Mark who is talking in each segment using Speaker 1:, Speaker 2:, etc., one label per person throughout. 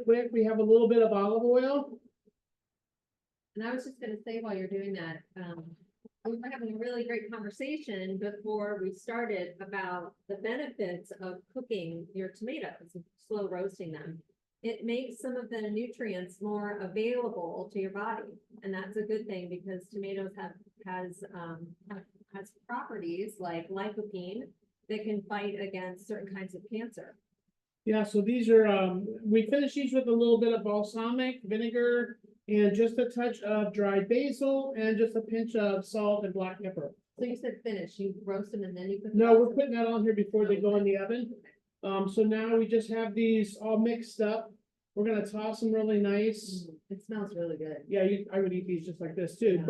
Speaker 1: quick, we have a little bit of olive oil.
Speaker 2: And I was just gonna say while you're doing that, we were having a really great conversation before we started about the benefits of cooking your tomatoes, slow roasting them. It makes some of the nutrients more available to your body, and that's a good thing because tomatoes has properties like lycopene that can fight against certain kinds of cancer.
Speaker 1: Yeah, so these are, we finish these with a little bit of balsamic vinegar and just a touch of dried basil and just a pinch of salt and black pepper.
Speaker 2: So you said finish, you roast them and then you put.
Speaker 1: No, we're putting that on here before they go in the oven. So now we just have these all mixed up. We're gonna toss them really nice.
Speaker 2: It smells really good.
Speaker 1: Yeah, I would eat these just like this too,
Speaker 2: Yeah.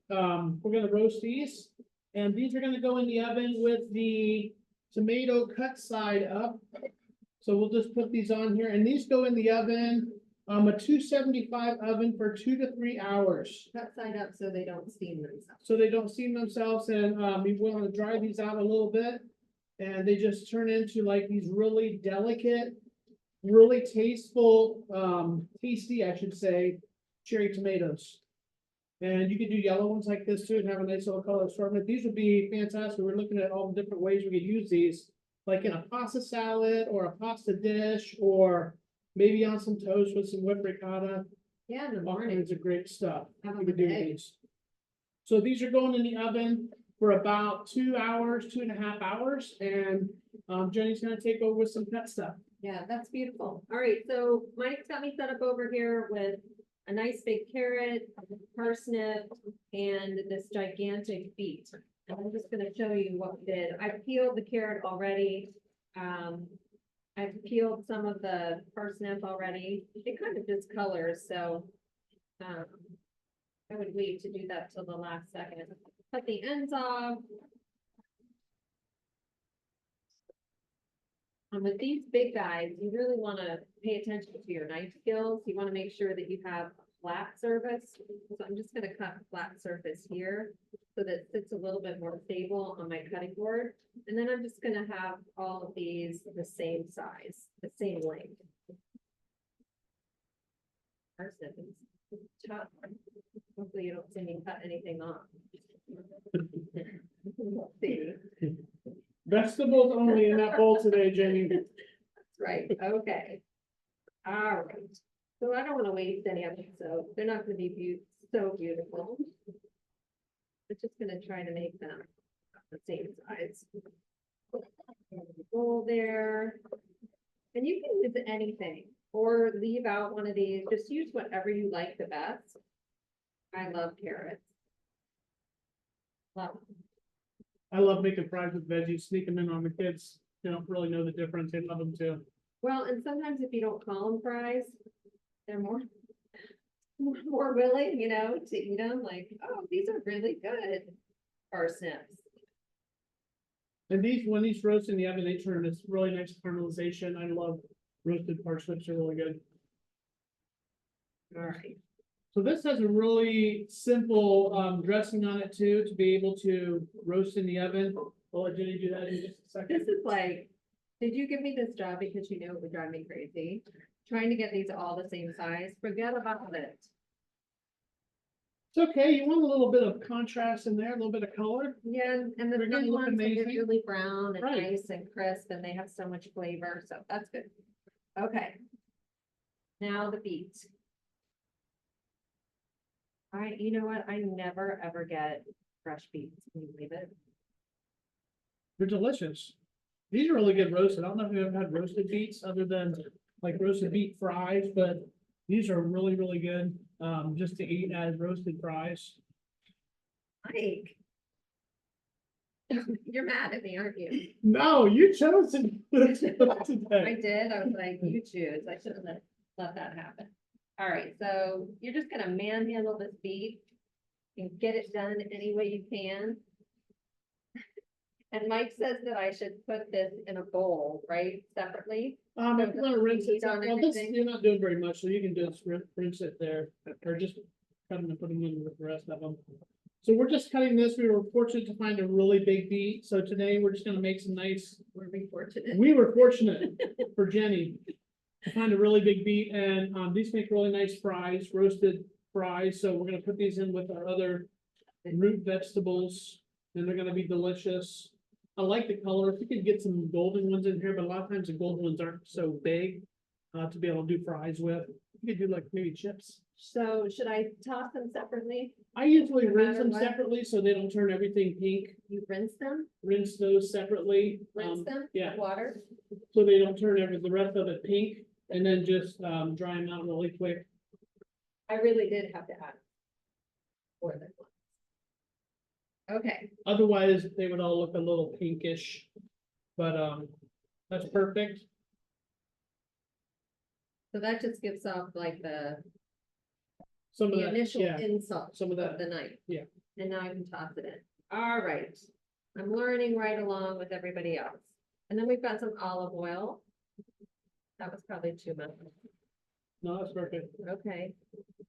Speaker 1: but, we're gonna roast these. And these are gonna go in the oven with the tomato cut side up. So we'll just put these on here and these go in the oven, a 275 oven for 2 to 3 hours.
Speaker 2: Cut side up so they don't steam themselves.
Speaker 1: So they don't steam themselves and, we want to dry these out a little bit. And they just turn into like these really delicate, really tasteful, tasty, I should say, cherry tomatoes. And you can do yellow ones like this too and have a nice little color assortment. These would be fantastic. We're looking at all the different ways we could use these, like in a pasta salad or a pasta dish, or maybe on some toast with some whipped ricotta.
Speaker 2: Yeah, in the
Speaker 1: All
Speaker 2: morning.
Speaker 1: kinds of great stuff.
Speaker 2: Have
Speaker 1: we
Speaker 2: them
Speaker 1: could
Speaker 2: with
Speaker 1: do
Speaker 2: eggs.
Speaker 1: these. So these are going in the oven for about 2 hours, 2.5 hours, and Jenny's gonna take over with some pet stuff.
Speaker 2: Yeah, that's beautiful. All right, so Mike's got me set up over here with a nice big carrot, parsnip, and this gigantic beet. And I'm just gonna show you what we did. I peeled the carrot already. I've peeled some of the parsnip already. It kind of discolors, so I would wait to do that till the last second. Cut the ends off. And with these big guys, you really want to pay attention to your knife skills. You want to make sure that you have a flat surface. So I'm just going to cut flat surface here so that it sits a little bit more stable on my cutting board. And then I'm just going to have all of these the same size, the same length. Parsnip is tough. Hopefully you don't see me cut anything off. Let's see.
Speaker 1: Vegetables only in that bowl today, Jenny.
Speaker 2: That's right, okay. All right, so I don't want to waste any of it, so they're not gonna be so beautiful. I'm just gonna try to make them the same size. Bowl there. And you can use anything, or leave out one of these, just use whatever you like the best. I love carrots. Love them.
Speaker 1: I love making fries with veggies, sneak them in on the kids. They don't really know the difference. They love them too.
Speaker 2: Well, and sometimes if you don't call them fries, they're more willing, to eat them, like, oh, these are really good parsnips.
Speaker 1: And when these roast in the oven, they turn this really nice caramelization. I love roasted parsnips, are really good.
Speaker 2: All right,
Speaker 1: So this has a really simple dressing on it too, to be able to roast in the oven. I'll let Jenny do that in just a second.
Speaker 2: this is like, did you give me this job because you knew it would drive me crazy? Trying to get these all the same size, forget about it.
Speaker 1: It's okay, you want a little bit of contrast in there, a little bit of color.
Speaker 2: Yeah, and the
Speaker 1: They're gonna
Speaker 2: thin
Speaker 1: look
Speaker 2: ones are
Speaker 1: amazing.
Speaker 2: really brown and
Speaker 1: Right.
Speaker 2: nice and crisp, and they have so much flavor, so that's good. Okay. Now the beet. You know what? I never ever get fresh beets. Can you believe it?
Speaker 1: They're delicious. These are really good roasted. I don't know if you've ever had roasted beets other than like roasted beet fries, but these are really, really good. Just to eat as roasted fries.
Speaker 2: Mike. You're mad at me, aren't you?
Speaker 1: No, you chose to do this
Speaker 2: I
Speaker 1: today.
Speaker 2: did. I was like, you choose. I should have let that happen. All right, so you're just gonna manhandle this beet and get it done any way you can. And Mike says that I should put this in a bowl, right, separately?
Speaker 1: If you want to rinse it,
Speaker 2: Heat on
Speaker 1: well, this,
Speaker 2: everything?
Speaker 1: you're not doing very much, so you can just rinse it there, or just cut them and put them in with the rest of them. So we're just cutting this. We were fortunate to find a really big beet, so today we're just gonna make some nice.
Speaker 2: Were we fortunate?
Speaker 1: We were fortunate for Jenny. I find a really big beet, and, these make really nice fries, roasted fries, so we're gonna put these in with our other root vegetables, and they're gonna be delicious. I like the color, if we could get some golden ones in here, but a lot of times the golden ones aren't so big, to be able to do fries with. You could do like maybe chips.
Speaker 2: So should I toss them separately?
Speaker 1: I usually
Speaker 2: No
Speaker 1: rinse
Speaker 2: matter
Speaker 1: them
Speaker 2: what?
Speaker 1: separately, so they don't turn everything pink,
Speaker 2: You rinse them,
Speaker 1: rinse those separately.
Speaker 2: rinse them,
Speaker 1: yeah.
Speaker 2: with water.
Speaker 1: So they don't turn the rest of it pink, and then just, dry them out really quick.
Speaker 2: I really did have to add more than one. Okay,
Speaker 1: Otherwise, they would all look a little pinkish, but, that's perfect.
Speaker 2: so that just gives off like the
Speaker 1: Some of that,
Speaker 2: initial
Speaker 1: yeah,
Speaker 2: insult
Speaker 1: some of
Speaker 2: of
Speaker 1: that,
Speaker 2: the night.
Speaker 1: yeah.
Speaker 2: And now I can toss it in. All right. I'm learning right along with everybody else. And then we've got some olive oil. That was probably too much.
Speaker 1: No, that's perfect.
Speaker 2: Okay,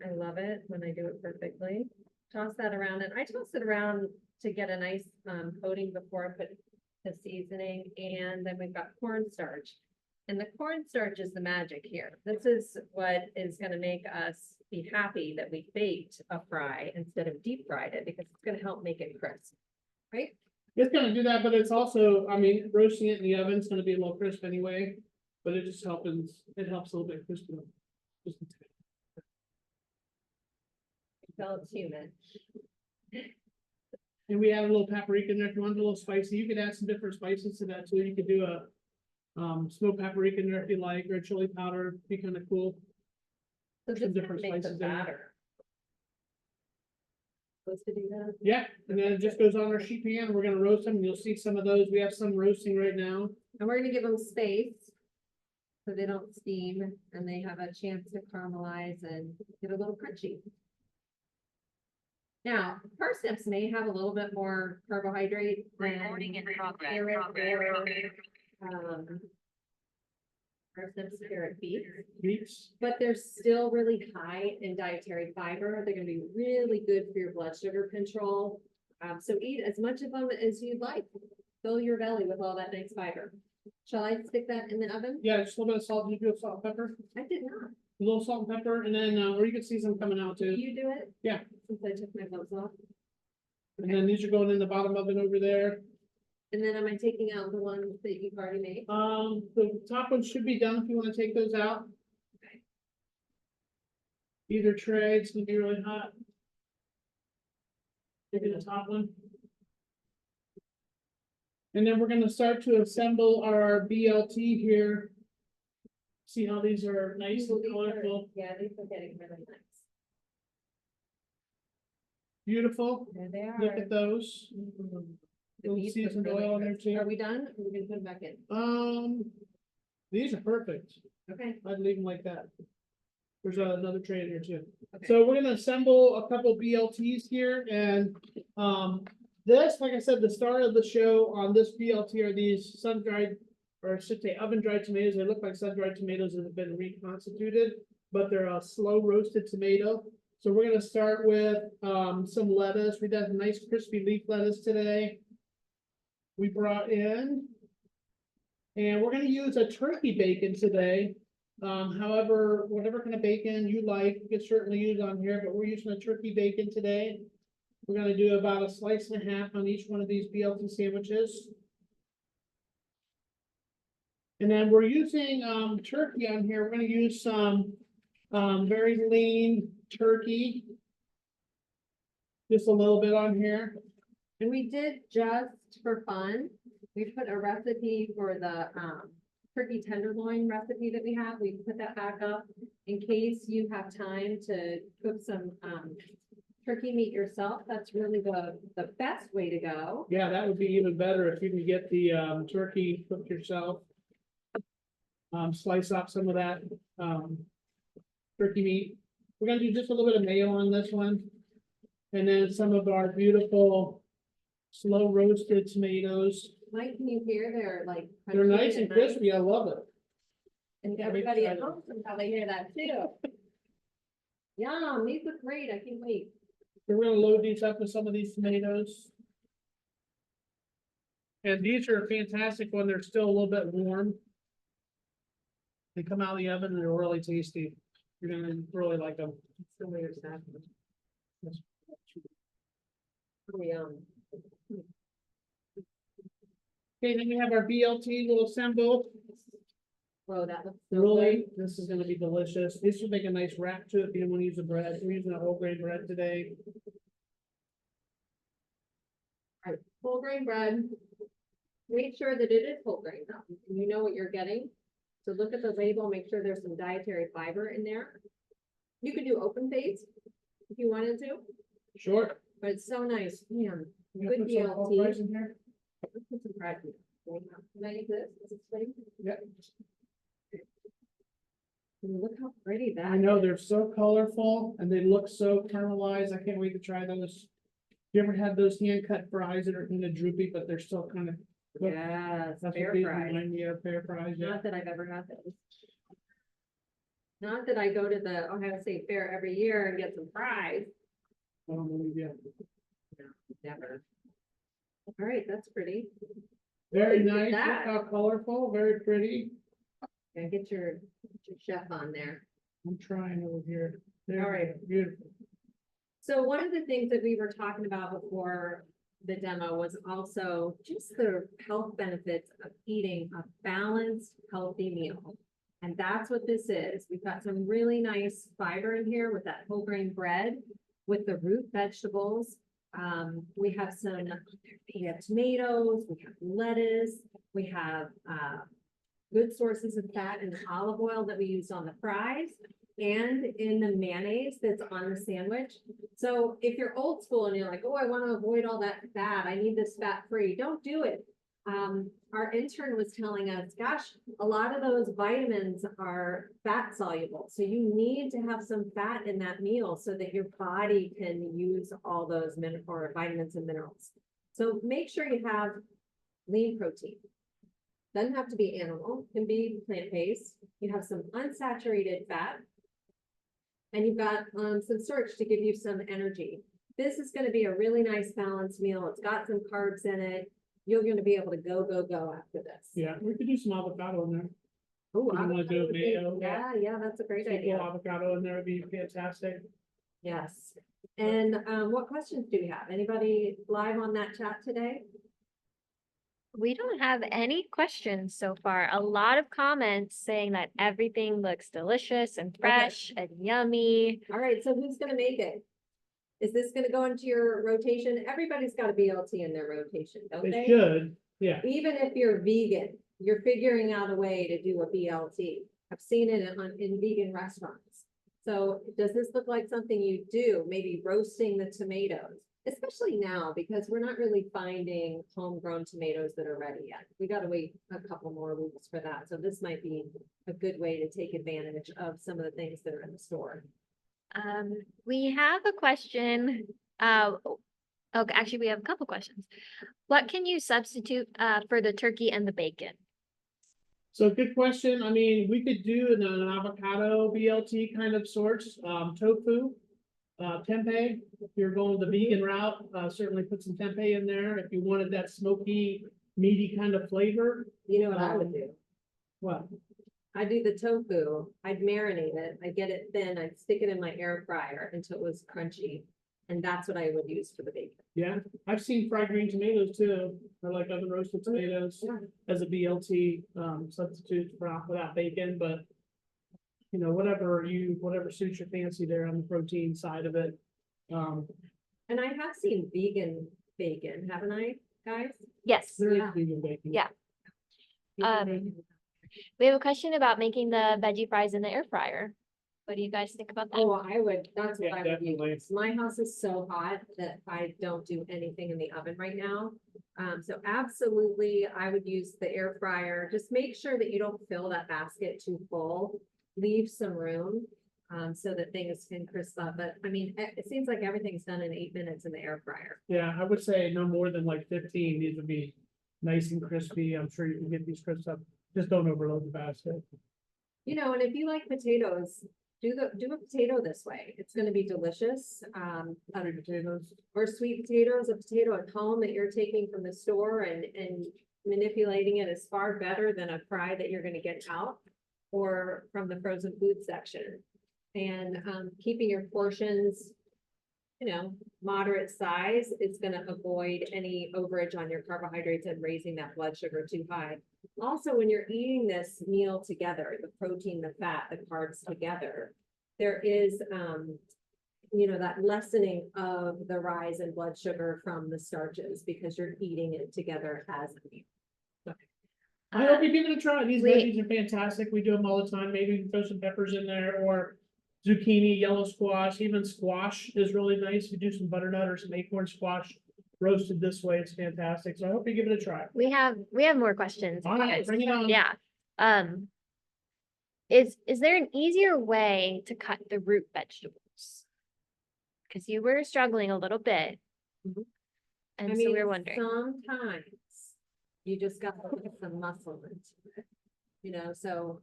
Speaker 2: I love it when I do it perfectly. Toss that around, and I toss it around to get a nice coating before I put the seasoning, and then we've got cornstarch. And the cornstarch is the magic here. This is what is gonna make us be happy that we baked a fry instead of deep fried it, because it's gonna help make it crisp, right?
Speaker 1: It's gonna do that, but it's also, I mean, roasting it in the oven's gonna be a little crisp anyway, but it just helps, it helps a little bit crispy. Just a tad.
Speaker 2: Tell it's human.
Speaker 1: And we add a little paprika in there if you want a little spicy. You could add some different spices to that too. You could do a smoked paprika in there if you like, or chili powder, be kind of cool.
Speaker 2: So
Speaker 1: Some
Speaker 2: this
Speaker 1: different
Speaker 2: makes a
Speaker 1: spices in there.
Speaker 2: batter. Supposed to do that?
Speaker 1: Yeah, and then it just goes on our sheet pan. We're gonna roast them. You'll see some of those. We have some roasting right now.
Speaker 2: And we're gonna give them space. So they don't steam and they have a chance to caramelize and get a little crunchy. Now, parsnips may have a little bit more carbohydrate than carrot or, parsnips, carrot, beets,
Speaker 1: Beets.
Speaker 2: but they're still really high in dietary fiber. They're gonna be really good for your blood sugar control. So eat as much of them as you'd like. Fill your belly with all that nice fiber. Shall I stick that in the oven?
Speaker 1: Yeah, just a little bit of salt. You do salt and pepper,
Speaker 2: I did not.
Speaker 1: a little salt and pepper, and then, or you can see some coming out
Speaker 2: Do
Speaker 1: too.
Speaker 2: you do it?
Speaker 1: Yeah.
Speaker 2: Since I took my gloves off.
Speaker 1: And then these are going in the bottom oven over there.
Speaker 2: And then am I taking out the ones that you've already made?
Speaker 1: The top one should be done if you wanna take those out.
Speaker 2: Okay.
Speaker 1: Either tray, it's gonna be really hot. Maybe the top one. And then we're gonna start to assemble our BLT here. See how these are nice
Speaker 2: Ooh,
Speaker 1: and
Speaker 2: these are-
Speaker 1: colorful,
Speaker 2: Yeah, these are getting really nice.
Speaker 1: beautiful.
Speaker 2: There they
Speaker 1: Look
Speaker 2: are.
Speaker 1: at those.
Speaker 2: The
Speaker 1: Little
Speaker 2: beets look
Speaker 1: seasoned
Speaker 2: really
Speaker 1: oil in there
Speaker 2: crisp.
Speaker 1: too.
Speaker 2: Are we done? Or we gonna put them back in?
Speaker 1: These are perfect.
Speaker 2: Okay.
Speaker 1: I'd leave them like that. There's another tray in here too.
Speaker 2: Okay.
Speaker 1: So we're gonna assemble a couple BLTs here, and, this, like I said, the start of the show on this BLT are these sun-dried, or I should say oven-dried tomatoes. They look like sun-dried tomatoes that have been reconstituted, but they're a slow roasted tomato. So we're gonna start with, some lettuce. We got a nice crispy leaf lettuce today. We brought in. And we're gonna use a turkey bacon today. However, whatever kind of bacon you like, you can certainly use on here, but we're using a turkey bacon today. We're gonna do about a slice and a half on each one of these BLT sandwiches. And then we're using, turkey on here. We're gonna use some, very lean turkey. Just a little bit on here.
Speaker 2: And we did just for fun, we put a recipe for the turkey tenderloin recipe that we have. We put that back up in case you have time to cook some turkey meat yourself. That's really the best way to go.
Speaker 1: Yeah, that would be even better if you can get the, turkey cooked yourself. Slice off some of that, turkey meat. We're gonna do just a little bit of mayo on this one. And then some of our beautiful slow roasted tomatoes.
Speaker 2: Mike, can you hear they're like?
Speaker 1: They're
Speaker 2: crunchy
Speaker 1: nice and crispy. I love it.
Speaker 2: And
Speaker 1: Yeah,
Speaker 2: everybody at
Speaker 1: excited.
Speaker 2: home can probably hear that too. Yum, these look great. I can't wait.
Speaker 1: We're gonna load these up with some of these tomatoes. And these are fantastic when they're still a little bit warm. They come out of the oven and they're really tasty. You're gonna really like them.
Speaker 2: So weird stuff. Yum.
Speaker 1: Okay, then we have our BLT little symbol.
Speaker 2: Whoa, that looks so
Speaker 1: Really,
Speaker 2: good.
Speaker 1: this is gonna be delicious. This would make a nice wrap to it if you don't wanna use the bread. We're using a whole grain bread today.
Speaker 2: Alright, whole grain bread. Make sure that it is whole grain though. You know what you're getting. So look at the label, make sure there's some dietary fiber in there. You could do open face if you wanted to,
Speaker 1: Sure.
Speaker 2: but it's so nice. Man,
Speaker 1: You
Speaker 2: good
Speaker 1: gonna put some whole
Speaker 2: BLT.
Speaker 1: rice in here?
Speaker 2: Let's put some bread in there. Can I use this? Is this thing?
Speaker 1: Yeah.
Speaker 2: And look how pretty that
Speaker 1: I know,
Speaker 2: is.
Speaker 1: they're so colorful and they look so caramelized. I can't wait to try those. You ever had those hand cut fries that are kind of droopy, but they're still kind of.
Speaker 2: Yes,
Speaker 1: That's
Speaker 2: fair
Speaker 1: what these
Speaker 2: fries.
Speaker 1: remind me of, fair fries, yeah.
Speaker 2: Not that I've ever had those. Not that I go to the Ohio State Fair every year and get some fries.
Speaker 1: I don't believe you.
Speaker 2: No, never. All right, that's pretty.
Speaker 1: Very
Speaker 2: Look at
Speaker 1: nice, look
Speaker 2: that.
Speaker 1: how colorful, very pretty.
Speaker 2: Yeah, get your chef on there.
Speaker 1: I'm trying over here. There
Speaker 2: All
Speaker 1: we
Speaker 2: right.
Speaker 1: go, beautiful.
Speaker 2: So one of the things that we were talking about before the demo was also just the health benefits of eating a balanced, healthy meal. And that's what this is. We've got some really nice fiber in here with that whole grain bread, with the root vegetables. We have tomatoes, we have lettuce, we have, good sources of fat and olive oil that we use on the fries and in the mayonnaise that's on the sandwich. So if you're old school and you're like, oh, I want to avoid all that fat, I need this fat free, don't do it. Our intern was telling us, gosh, a lot of those vitamins are fat soluble. So you need to have some fat in that meal so that your body can use all those vitamins and minerals. So make sure you have lean protein. Doesn't have to be animal, can be plant-based. You have some unsaturated fat. And you've got some starch to give you some energy. This is going to be a really nice balanced meal. It's got some carbs in it. You're going to be able to go after this.
Speaker 1: Yeah, we could do some avocado in there.
Speaker 2: Oh,
Speaker 1: You wanna do
Speaker 2: avocado would be-
Speaker 1: mayo?
Speaker 2: yeah, that's a great
Speaker 1: Take a
Speaker 2: idea.
Speaker 1: little avocado in there would be fantastic.
Speaker 2: Yes. And what questions do we have? Anybody live on that chat today?
Speaker 3: We don't have any questions so far. A lot of comments saying that everything looks delicious and fresh and yummy.
Speaker 2: All right, so who's going to make it? Is this going to go into your rotation? Everybody's got a BLT in their rotation, don't
Speaker 1: They
Speaker 2: they?
Speaker 1: should, yeah.
Speaker 2: Even if you're vegan, you're figuring out a way to do a BLT. I've seen it in vegan restaurants. So does this look like something you do? Maybe roasting the tomatoes, especially now, because we're not really finding homegrown tomatoes that are ready yet. We got to wait a couple more weeks for that. So this might be a good way to take advantage of some of the things that are in the store.
Speaker 3: We have a question. Okay, actually, we have a couple questions. What can you substitute for the turkey and the bacon?
Speaker 1: So good question. I mean, we could do an avocado BLT kind of sorts, tofu, tempeh. If you're going the vegan route, certainly put some tempeh in there. If you wanted that smoky, meaty kind of flavor.
Speaker 2: You know what I would do?
Speaker 1: What?
Speaker 2: I do the tofu, I'd marinate it, I'd get it thin, I'd stick it in my air fryer until it was crunchy. And that's what I would use for the bacon.
Speaker 1: Yeah, I've seen fried green tomatoes too, or like other roasted tomatoes as a BLT substitute for that bacon, but you know, whatever suits your fancy there on the protein side of it.
Speaker 2: And I have seen vegan bacon, haven't I, guys?
Speaker 3: Yes,
Speaker 1: There is
Speaker 2: Yeah.
Speaker 1: vegan bacon.
Speaker 3: Yeah. We have a question about making the veggie fries in the air fryer. What do you guys think about that?
Speaker 2: Oh, that's what
Speaker 1: Yeah,
Speaker 2: I would
Speaker 1: definitely.
Speaker 2: use. My house is so hot that I don't do anything in the oven right now. So absolutely, I would use the air fryer. Just make sure that you don't fill that basket too full. Leave some room, so that things can crisp up. But I mean, it seems like everything's done in 8 minutes in the air fryer.
Speaker 1: Yeah, I would say no more than like 15. These would be nice and crispy. I'm sure you can get these crisps up. Just don't overload the basket.
Speaker 2: You know, and if you like potatoes, do a potato this way. It's gonna be delicious.
Speaker 1: Sweet potatoes.
Speaker 2: Or sweet potatoes, a potato at home that you're taking from the store and manipulating it is far better than a fry that you're gonna get out. or from the frozen food section. And keeping your portions, moderate size is gonna avoid any overage on your carbohydrates and raising that blood sugar too high. Also, when you're eating this meal together, the protein, the fat, the carbs together, there is, that lessening of the rise in blood sugar from the starches because you're eating it together as a meal.
Speaker 1: I hope you give it a try. These
Speaker 3: we-
Speaker 1: veggies are fantastic. We do them all the time. Maybe throw some peppers in there or zucchini, yellow squash, even squash is really nice. You do some butternut or some acorn squash roasted this way. It's fantastic. So I hope you give it a try.
Speaker 3: We have more questions.
Speaker 1: All right, bring it on.
Speaker 3: Yeah. Is there an easier way to cut the root vegetables? Because you were struggling a little bit.
Speaker 2: Mhm.
Speaker 3: And
Speaker 2: I
Speaker 3: so
Speaker 2: mean,
Speaker 3: we were wondering.
Speaker 2: sometimes you just got to put some muscle into it, so,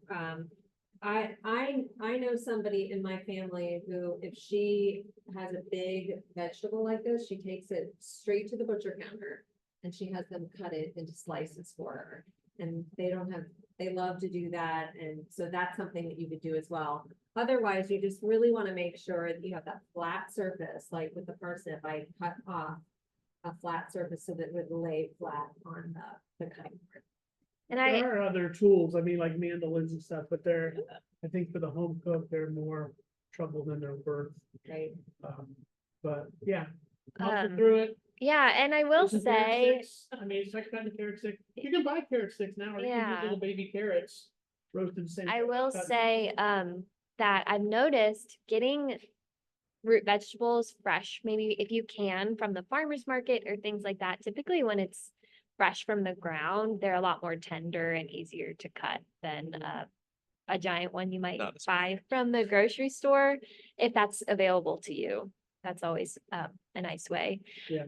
Speaker 2: I know somebody in my family who, if she has a big vegetable like this, she takes it straight to the butcher counter and she has them cut it into slices for her. And they love to do that. And so that's something that you could do as well. Otherwise, you just really want to make sure that you have that flat surface, like with the parsnip, I cut off a flat surface so that it would lay flat on the cutting board.
Speaker 3: And
Speaker 1: There are other tools, I mean, like mandolins and stuff, but I think for the home cook, they're more trouble than they're worth.
Speaker 2: Right.
Speaker 1: But yeah, muscle
Speaker 3: Um,
Speaker 1: through it.
Speaker 3: yeah, and I will
Speaker 1: Some carrot
Speaker 3: say,
Speaker 1: sticks. I mean, it's like kind of carrot stick. You can buy carrot sticks now, or you can
Speaker 3: Yeah.
Speaker 1: use little baby carrots roasted the same.
Speaker 3: I
Speaker 1: way.
Speaker 3: will
Speaker 1: Cut.
Speaker 3: say, that I've noticed getting root vegetables fresh, maybe if you can from the farmer's market or things like that, typically when it's fresh from the ground, they're a lot more tender and easier to cut than a giant one you might
Speaker 4: Not as
Speaker 3: buy from the grocery store, if that's available to you. That's always a nice way.
Speaker 1: Yeah.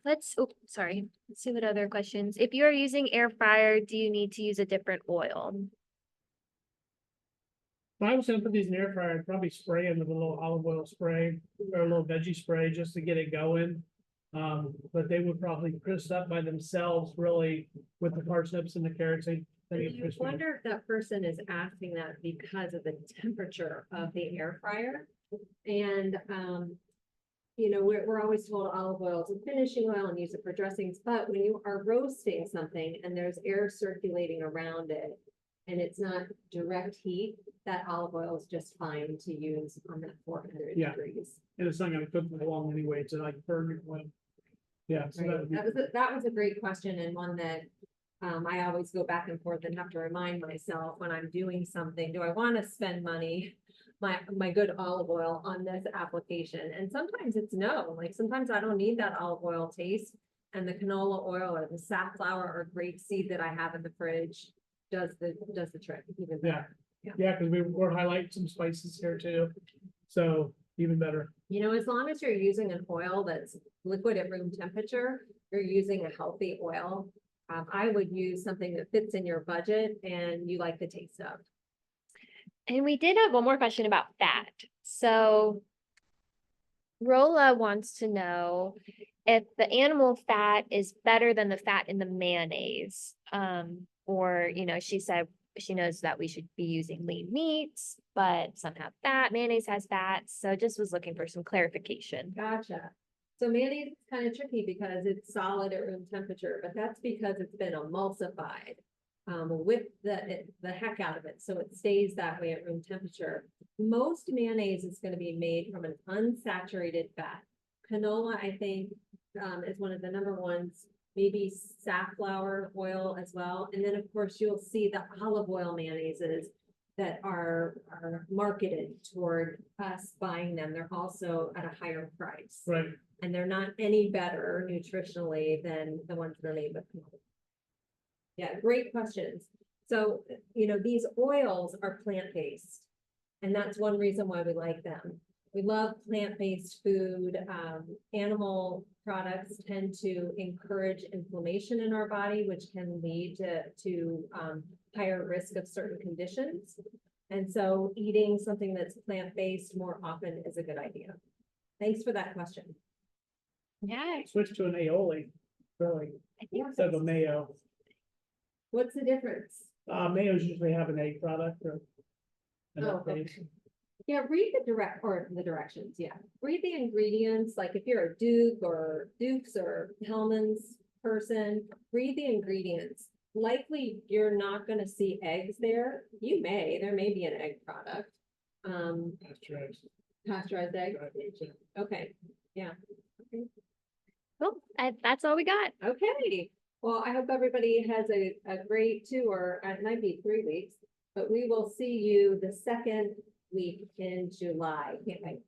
Speaker 3: Let's see what other questions. If you are using air fryer, do you need to use a different oil?
Speaker 1: If I was gonna put these in the air fryer, I'd probably spray them with a little olive oil spray or a little veggie spray just to get it going. But they would probably crisp up by themselves really with the parsnips and the carrots.
Speaker 2: You wonder if that person is asking that because of the temperature of the air fryer. And, we're always told olive oil is a finishing oil and use it for dressings, but when you are roasting something and there's air circulating around it and it's not direct heat, that olive oil is just fine to use on that 400
Speaker 1: Yeah.
Speaker 2: degrees.
Speaker 1: And it's not gonna cook for long anyway to like burn your oil. Yeah, so
Speaker 2: Right. That was a great question and one that I always go back and forth and have to remind myself when I'm doing something, do I want to spend money, my good olive oil on this application? And sometimes it's no, like sometimes I don't need that olive oil taste. And the canola oil or the safflower or grapeseed that I have in the fridge does the trick even better.
Speaker 1: Yeah, because we're highlighting some spices here too. So even better.
Speaker 2: As long as you're using an oil that's liquid at room temperature, you're using a healthy oil. I would use something that fits in your budget and you like the taste of.
Speaker 3: And we did have one more question about fat. So Rolla wants to know if the animal fat is better than the fat in the mayonnaise. Or, she said she knows that we should be using lean meats, but some have fat, mayonnaise has fat. So just was looking for some clarification.
Speaker 2: Gotcha. So mayonnaise is kind of tricky because it's solid at room temperature, but that's because it's been emulsified with the heck out of it. So it stays that way at room temperature. Most mayonnaise is going to be made from an unsaturated fat. Canola, I think, is one of the number ones, maybe safflower oil as well. And then of course you'll see the olive oil mayonnaises that are marketed toward us buying them. They're also at a higher price.
Speaker 1: Right.
Speaker 2: And they're not any better nutritionally than the ones that are made with canola. Yeah, great questions. So, these oils are plant-based. And that's one reason why we like them. We love plant-based food. Animal products tend to encourage inflammation in our body, which can lead to higher risk of certain conditions. And so eating something that's plant-based more often is a good idea. Thanks for that question.
Speaker 3: Yeah,
Speaker 1: Switch to an aioli, really,
Speaker 3: I think
Speaker 1: instead of a mayo.
Speaker 2: What's the difference?
Speaker 1: Mayos usually have an egg product or. an
Speaker 2: Oh,
Speaker 1: egg base.
Speaker 2: Yeah, read the directions, yeah. Read the ingredients, like if you're a Duke or Dukes or Hellman's person, read the ingredients. Likely, you're not gonna see eggs there. There may be an egg product.
Speaker 1: Pasteurized.
Speaker 2: Pasteurized egg,
Speaker 1: dried eggs, yeah.
Speaker 2: okay, yeah. Okay.
Speaker 3: Cool, that's all we got.
Speaker 2: Okay, well, I hope everybody has a great tour. It might be 3 weeks, but we will see you the second week in July. Can't wait.